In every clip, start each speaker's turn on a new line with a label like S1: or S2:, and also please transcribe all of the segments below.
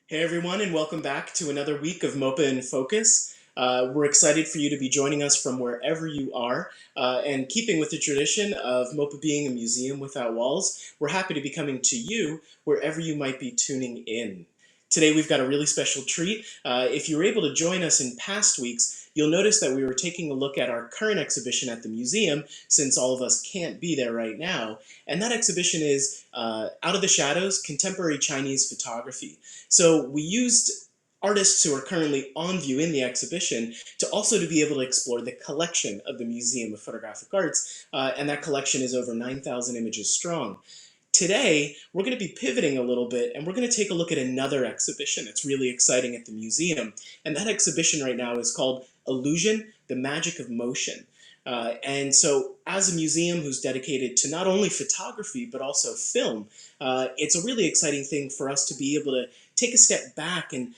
S1: Hey everyone, and welcome back to another week of MOPA in Focus. We're excited for you to be joining us from wherever you are. And keeping with the tradition of MOPA being a museum without walls, we're happy to be coming to you wherever you might be tuning in. Today we've got a really special treat. If you were able to join us in past weeks, you'll notice that we were taking a look at our current exhibition at the museum, since all of us can't be there right now. And that exhibition is Out of the Shadows, Contemporary Chinese Photography. So we used artists who are currently on view in the exhibition to also to be able to explore the collection of the Museum of Photographic Arts, and that collection is over 9,000 images strong. Today, we're going to be pivoting a little bit and we're going to take a look at another exhibition that's really exciting at the museum. And that exhibition right now is called Illusion, the Magic of Motion. And so, as a museum who's dedicated to not only photography but also film, it's a really exciting thing for us to be able to take a step back and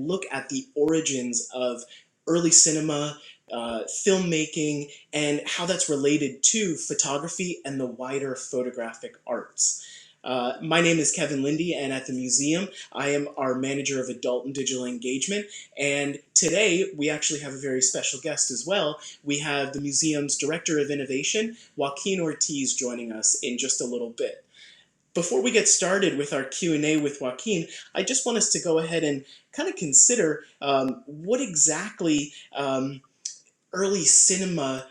S1: look at the origins of early cinema, filmmaking, and how that's related to photography and the wider photographic arts. My name is Kevin Lindy, and at the museum, I am our manager of adult and digital engagement. And today, we actually have a very special guest as well. We have the museum's director of innovation, Joaquin Ortiz, joining us in just a little bit. Before we get started with our Q&A with Joaquin, I just want us to go ahead and kind of consider what exactly early cinema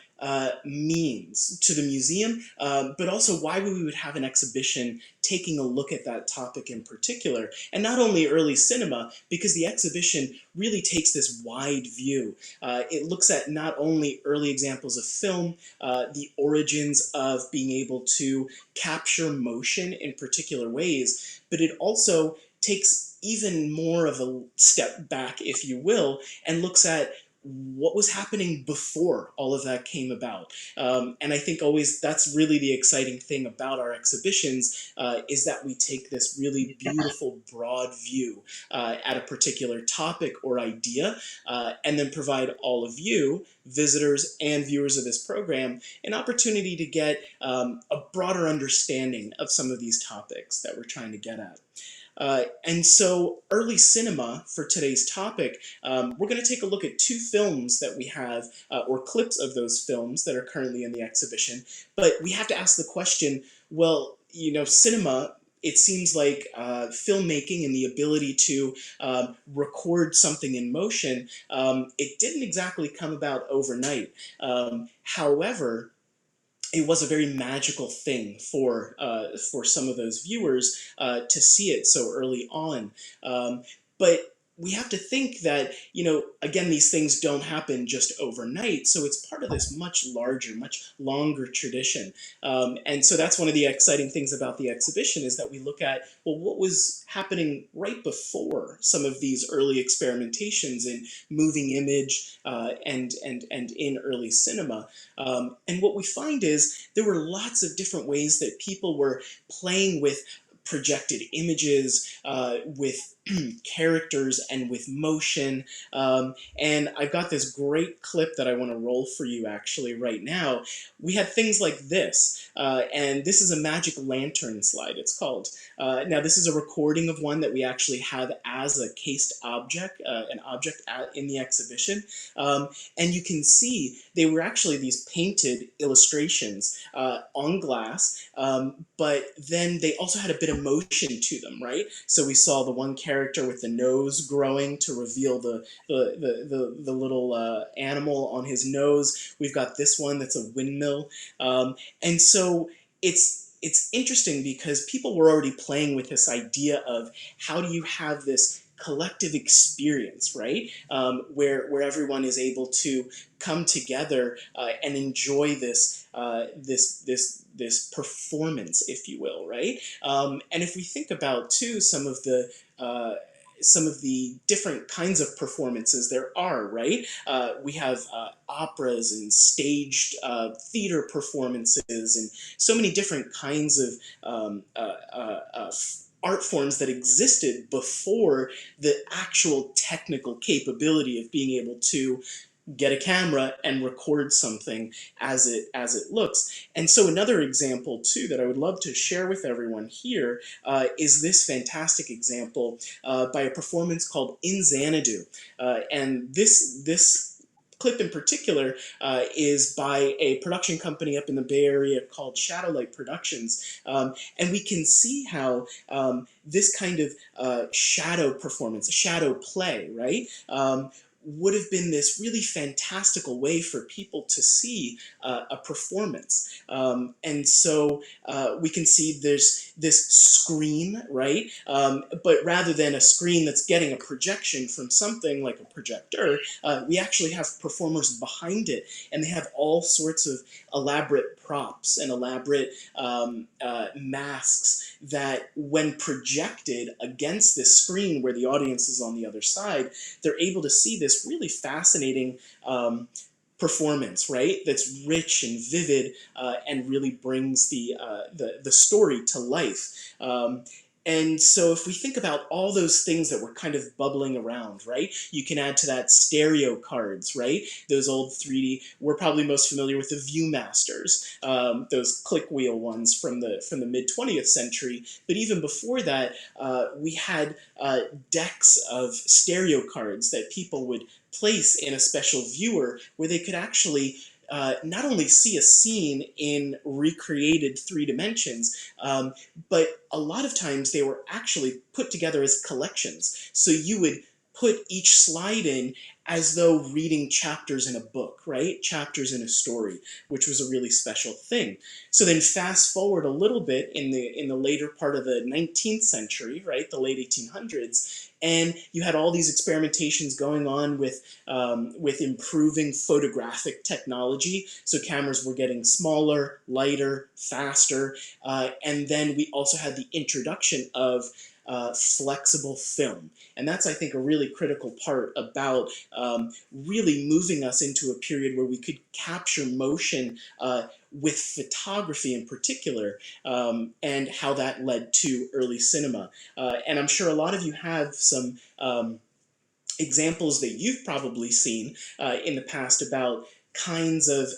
S1: means to the museum, but also why we would have an exhibition taking a look at that topic in particular. And not only early cinema, because the exhibition really takes this wide view. It looks at not only early examples of film, the origins of being able to capture motion in particular ways, but it also takes even more of a step back, if you will, and looks at what was happening before all of that came about. And I think always that's really the exciting thing about our exhibitions, is that we take this really beautiful broad view at a particular topic or idea, and then provide all of you, visitors and viewers of this program, an opportunity to get a broader understanding of some of these topics that we're trying to get at. And so, early cinema for today's topic, we're going to take a look at two films that we have, or clips of those films that are currently in the exhibition. But we have to ask the question, well, cinema, it seems like filmmaking and the ability to record something in motion, it didn't exactly come about overnight. However, it was a very magical thing for some of those viewers to see it so early on. But we have to think that, again, these things don't happen just overnight. So it's part of this much larger, much longer tradition. And so that's one of the exciting things about the exhibition, is that we look at, well, what was happening right before some of these early experimentations in moving image, and in early cinema. And what we find is there were lots of different ways that people were playing with projected images, with characters, and with motion. And I've got this great clip that I want to roll for you actually right now. We had things like this, and this is a magic lantern slide, it's called. Now, this is a recording of one that we actually have as a cased object, an object in the exhibition. And you can see they were actually these painted illustrations on glass, but then they also had a bit of motion to them, right? So we saw the one character with the nose growing to reveal the little animal on his nose. We've got this one that's a windmill. And so it's interesting because people were already playing with this idea of how do you have this collective experience, right? Where everyone is able to come together and enjoy this performance, if you will, right? And if we think about too some of the different kinds of performances there are, right? We have operas and staged theater performances and so many different kinds of art forms that existed before the actual technical capability of being able to get a camera and record something as it looks. And so another example too that I would love to share with everyone here is this fantastic example by a performance called In Xanadu. And this clip in particular is by a production company up in the Bay Area called Shadowlight Productions. And we can see how this kind of shadow performance, a shadow play, right? Would have been this really fantastical way for people to see a performance. And so we can see there's this screen, right? But rather than a screen that's getting a projection from something like a projector, we actually have performers behind it, and they have all sorts of elaborate props and elaborate masks that, when projected against this screen where the audience is on the other side, they're able to see this really fascinating performance, right? That's rich and vivid and really brings the story to life. And so if we think about all those things that were kind of bubbling around, right? You can add to that stereo cards, right? Those old 3D, we're probably most familiar with the Viewmasters, those click wheel ones from the mid 20th century. But even before that, we had decks of stereo cards that people would place in a special viewer where they could actually not only see a scene in recreated 3 dimensions, but a lot of times they were actually put together as collections. So you would put each slide in as though reading chapters in a book, right? Chapters in a story, which was a really special thing. So then fast forward a little bit in the later part of the 19th century, right? The late 1800s, and you had all these experimentations going on with improving photographic technology. So cameras were getting smaller, lighter, faster, and then we also had the introduction of flexible film. And that's, I think, a really critical part about really moving us into a period where we could capture motion with photography in particular, and how that led to early cinema. And I'm sure a lot of you have some examples that you've probably seen in the past about kinds of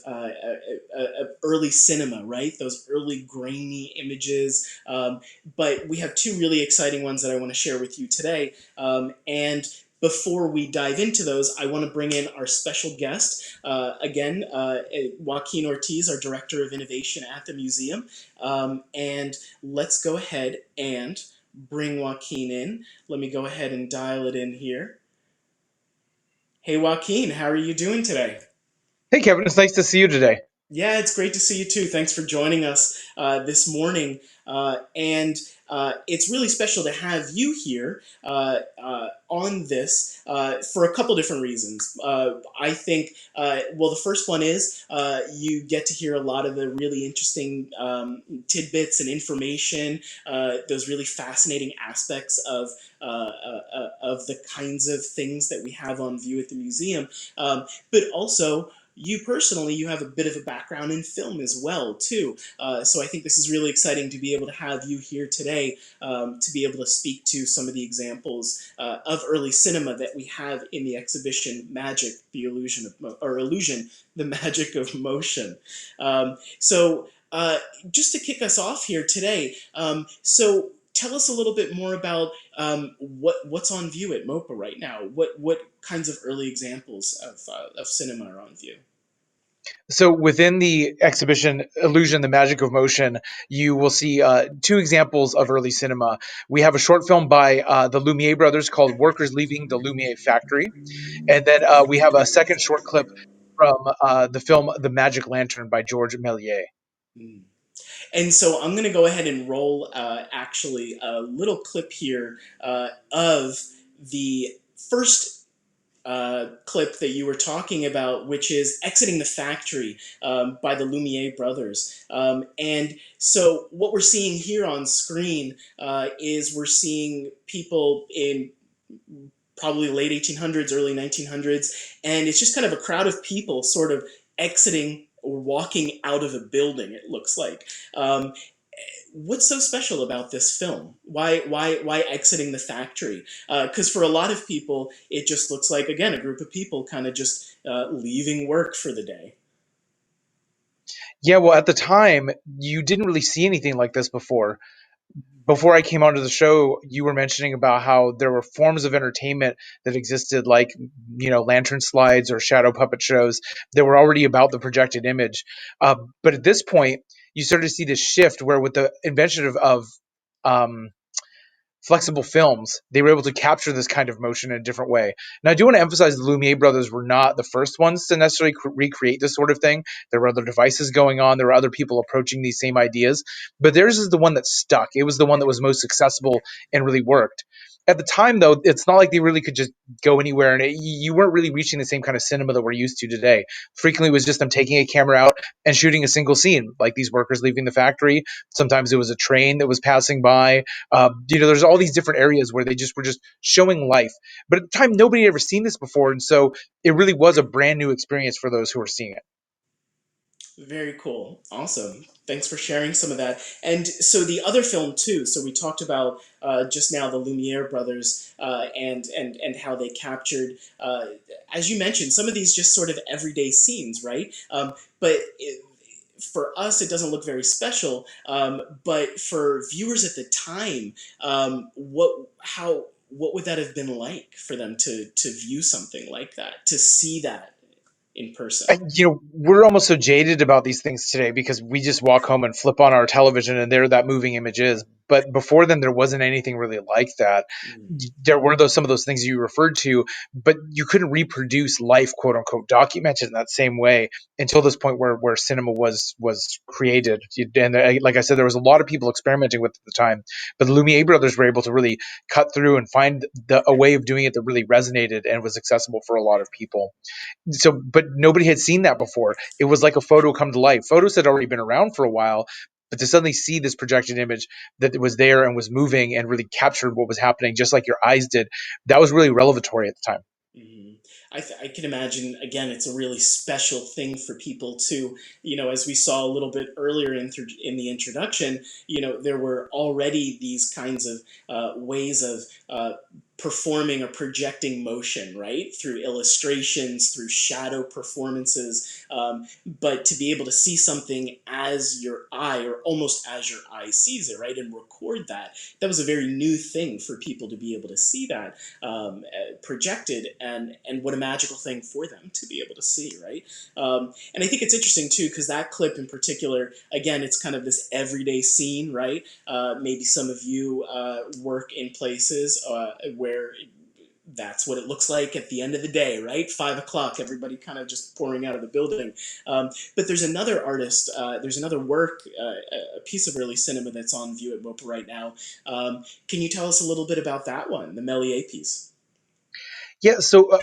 S1: early cinema, right? Those early grainy images. But we have 2 really exciting ones that I want to share with you today. And before we dive into those, I want to bring in our special guest, again, Joaquin Ortiz, our Director of Innovation at the museum. And let's go ahead and bring Joaquin in. Let me go ahead and dial it in here. Hey Joaquin, how are you doing today?
S2: Hey Kevin, it's nice to see you today.
S1: Yeah, it's great to see you too. Thanks for joining us this morning. And it's really special to have you here on this for a couple different reasons. I think, well, the first one is you get to hear a lot of the really interesting tidbits and information, those really fascinating aspects of the kinds of things that we have on view at the museum. But also, you personally, you have a bit of a background in film as well, too. So I think this is really exciting to be able to have you here today, to be able to speak to some of the examples of early cinema that we have in the exhibition Magic, the Illusion or Illusion, the Magic of Motion. So just to kick us off here today, so tell us a little bit more about what's on view at MOPA right now. What kinds of early examples of cinema are on view?
S2: So within the exhibition Illusion, the Magic of Motion, you will see 2 examples of early cinema. We have a short film by the Lumiere Brothers called Workers Leaving the Lumiere Factory. And then we have a second short clip from the film The Magic Lantern by George Méliès.
S1: Mm. And so I'm going to go ahead and roll actually a little clip here of the first clip that you were talking about, which is Exiting the Factory by the Lumiere Brothers. And so what we're seeing here on screen is we're seeing people in probably late 1800s, early 1900s, and it's just kind of a crowd of people sort of exiting or walking out of a building, it looks like. what's so special about this film? Why exiting the factory? Because for a lot of people, it just looks like, again, a group of people kind of just leaving work for the day.
S2: Yeah, well, at the time, you didn't really see anything like this before. Before I came onto the show, you were mentioning about how there were forms of entertainment that existed, like, lantern slides or shadow puppet shows that were already about the projected image. But at this point, you started to see this shift where, with the invention of um, flexible films, they were able to capture this kind of motion in a different way. Now, I do want to emphasize the Lumiere brothers were not the first ones to necessarily recreate this sort of thing. There were other devices going on. There were other people approaching these same ideas, but theirs is the one that stuck. It was the one that was most accessible and really worked. At the time, though, it's not like they really could just go anywhere, and you weren't really reaching the same kind of cinema that we're used to today. Frequently, it was just them taking a camera out and shooting a single scene, like these workers leaving the factory. Sometimes it was a train that was passing by. There's all these different areas where they just were just showing life. But at the time, nobody had ever seen this before, and so it really was a brand new experience for those who were seeing it.
S1: Very cool. Awesome. Thanks for sharing some of that. And so the other film too. So we talked about just now the Lumiere brothers and how they captured, as you mentioned, some of these just sort of everyday scenes, right? But for us, it doesn't look very special. But for viewers at the time, what would that have been like for them to view something like that, to see that in person?
S2: We're almost so jaded about these things today because we just walk home and flip on our television and there that moving image is. But before then, there wasn't anything really like that.
S1: Mm.
S2: There were some of those things you referred to, but you couldn't reproduce life, quote unquote, documented in that same way until this point where cinema was created. And like I said, there was a lot of people experimenting with it at the time, but the Lumiere brothers were able to really cut through and find a way of doing it that really resonated and was accessible for a lot of people. So, but nobody had seen that before. It was like a photo come to life. Photos had already been around for a while, but to suddenly see this projected image that was there and was moving and really captured what was happening just like your eyes did, that was really revelatory at the time.
S1: Mhm. I can imagine, again, it's a really special thing for people to, as we saw a little bit earlier in the introduction, there were already these kinds of ways of performing or projecting motion, right? Through illustrations, through shadow performances. But to be able to see something as your eye, or almost as your eye sees it, right? And record that, that was a very new thing for people to be able to see that projected, and what a magical thing for them to be able to see, right? And I think it's interesting too because that clip in particular, again, it's kind of this everyday scene, right? Maybe some of you work in places where that's what it looks like at the end of the day, right? 5 o'clock, everybody kind of just pouring out of the building. But there's another artist, there's another work, a piece of early cinema that's on view at MOPA right now. Can you tell us a little bit about that one, the Méliès piece?
S2: Yeah, so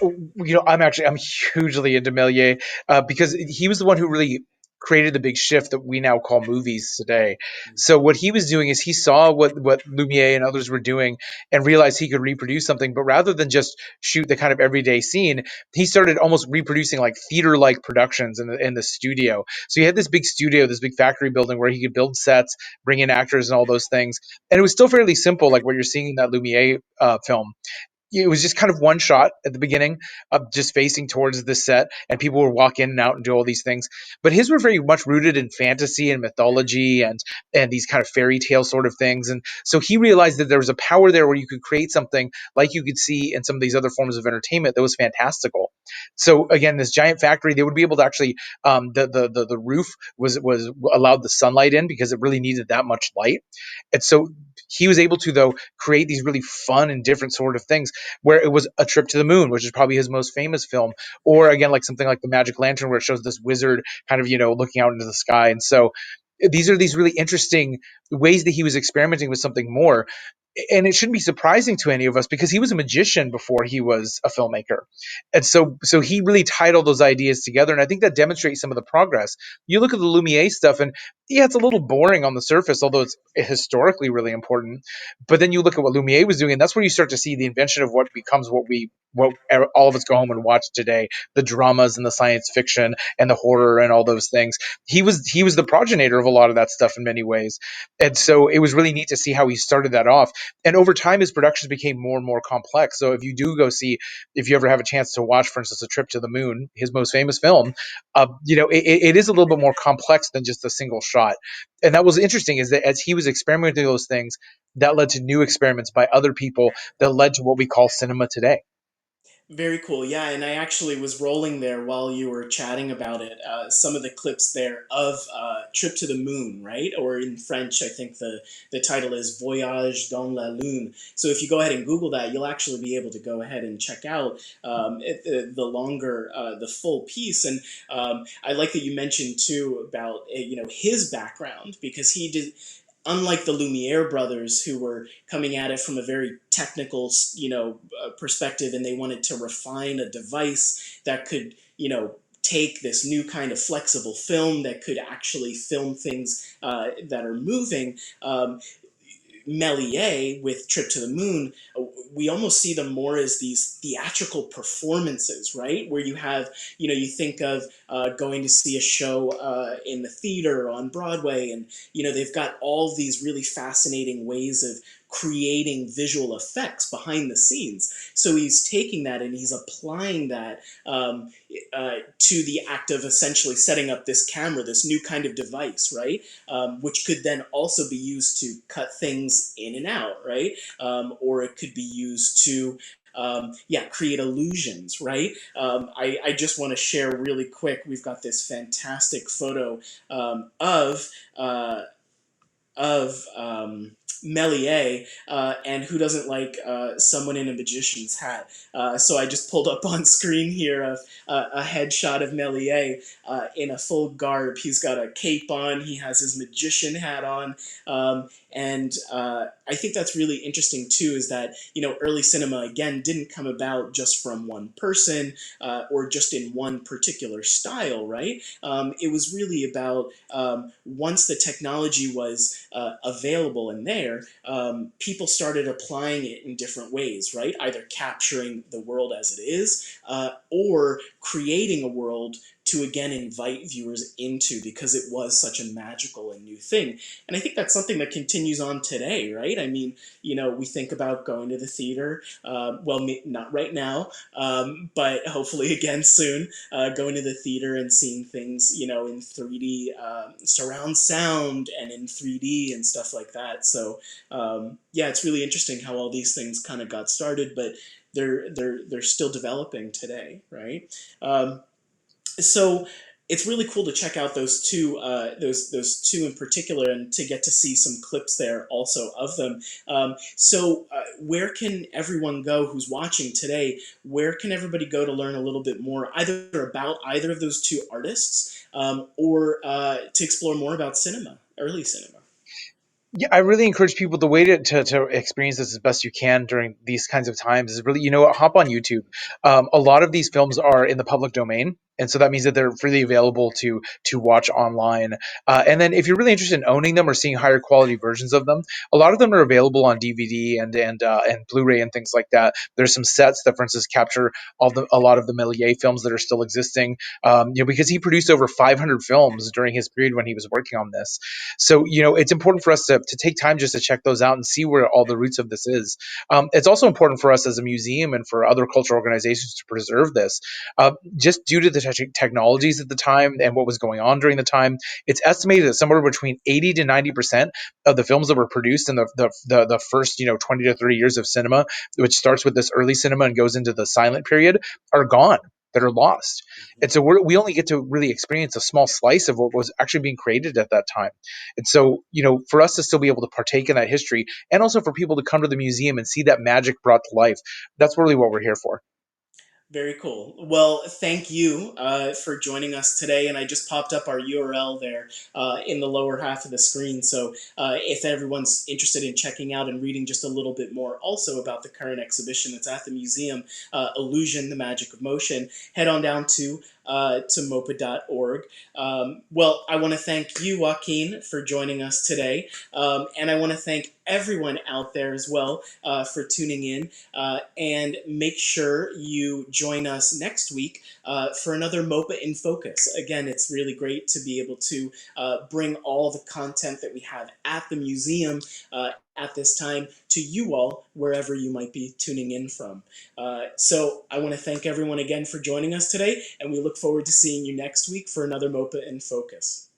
S2: I'm hugely into Méliès because he was the one who really created the big shift that we now call movies today. So what he was doing is he saw what Lumière and others were doing and realized he could reproduce something, but rather than just shoot the kind of everyday scene, he started almost reproducing like theater-like productions in the studio. So he had this big studio, this big factory building where he could build sets, bring in actors and all those things. And it was still fairly simple, like what you're seeing in that Lumière film. It was just kind of one shot at the beginning of just facing towards the set and people would walk in and out and do all these things, but his were very much rooted in fantasy and mythology and these kind of fairy tale sort of things. And so he realized that there was a power there where you could create something like you could see in some of these other forms of entertainment that was fantastical. So again, this giant factory, they would be able to actually the roof was allowed the sunlight in because it really needed that much light. And so he was able to, though, create these really fun and different sort of things where it was a trip to the moon, which is probably his most famous film, or again, like something like the Magic Lantern, where it shows this wizard kind of, looking out into the sky. And so these are these really interesting ways that he was experimenting with something more. And it shouldn't be surprising to any of us because he was a magician before he was a filmmaker. And so he really tied all those ideas together. And I think that demonstrates some of the progress. You look at the Lumiere stuff, and yeah, it's a little boring on the surface, although it's historically really important. But then you look at what Lumiere was doing, and that's where you start to see the invention of what becomes what we what all of us go home and watch today, the dramas and the science fiction and the horror and all those things. He was the progenitor of a lot of that stuff in many ways. And so it was really neat to see how he started that off. And over time, his productions became more and more complex. So if you ever have a chance to watch, for instance, A Trip to the Moon, his most famous film, it is a little bit more complex than just a single shot. And that was interesting, is that as he was experimenting with those things, that led to new experiments by other people that led to what we call cinema today.
S1: Very cool. Yeah, and I actually was rolling there while you were chatting about it. Some of the clips there of "Trip to the Moon," right? Or in French, I think the title is "Voyage dans la Lune." So if you go ahead and Google that, you'll actually be able to go ahead and check out the longer, the full piece. And I like that you mentioned too about his background, because he did, unlike the Lumiere brothers, who were coming at it from a very technical, perspective, and they wanted to refine a device that could, take this new kind of flexible film that could actually film things that are moving. Méliès with Trip to the Moon, we almost see them more as these theatrical performances, right? Where you have, you think of going to see a show in the theater on Broadway, and, they've got all these really fascinating ways of creating visual effects behind the scenes. So he's taking that and he's applying that to the act of essentially setting up this camera, this new kind of device, right? Which could then also be used to cut things in and out, right? Or it could be used to create illusions, right? I just want to share really quick. We've got this fantastic photo of Méliès, and who doesn't like someone in a magician's hat? So I just pulled up on screen here a headshot of Méliès in a full garb. He's got a cape on, he has his magician hat on, and I think that's really interesting too, is that, early cinema, again, didn't come about just from one person or just in one particular style, right? It was really about once the technology was available and there, people started applying it in different ways, right? Either capturing the world as it is, or creating a world to again invite viewers into, because it was such a magical and new thing. And I think that's something that continues on today, right? I mean, we think about going to the theater, not right now, but hopefully again soon, going to the theater and seeing things, in 3D, surround sound, and in 3D and stuff like that. So yeah, it's really interesting how all these things kind of got started, but they're still developing today, right? So it's really cool to check out those two, those two in particular, and to get to see some clips there also of them. Where can everyone go who's watching today? Where can everybody go to learn a little bit more, either about either of those two artists, or to explore more about cinema, early cinema?
S2: Yeah, I really encourage people, the way to experience this as best you can during these kinds of times is really, hop on YouTube. A lot of these films are in the public domain. And so that means that they're freely available to watch online. And then if you're really interested in owning them or seeing higher quality versions of them, a lot of them are available on DVD and Blu-ray and things like that. There's some sets that, for instance, capture a lot of the Méliès films that are still existing. Because he produced over 500 films during his period when he was working on this. So, it's important for us to take time just to check those out and see where all the roots of this is. It's also important for us as a museum and for other cultural organizations to preserve this. Just due to the technologies at the time and what was going on during the time, it's estimated that somewhere between 80 to 90% of the films that were produced in the first 20 to 30 years of cinema, which starts with this early cinema and goes into the silent period, are gone, that are lost. And so we only get to really experience a small slice of what was actually being created at that time. And so, for us to still be able to partake in that history, and also for people to come to the museum and see that magic brought to life, that's really what we're here for.
S1: Very cool. Well, thank you for joining us today. And I just popped up our URL there in the lower half of the screen. So if everyone's interested in checking out and reading just a little bit more also about the current exhibition that's at the museum, Illusion, the Magic of Motion, head on down to mopa.org. Well, I want to thank you, Joaquin, for joining us today. And I want to thank everyone out there as well for tuning in. And make sure you join us next week for another MOPA in Focus. Again, it's really great to be able to bring all the content that we have at the museum at this time to you all, wherever you might be tuning in from. So I want to thank everyone again for joining us today, and we look forward to seeing you next week for another MOPA in Focus.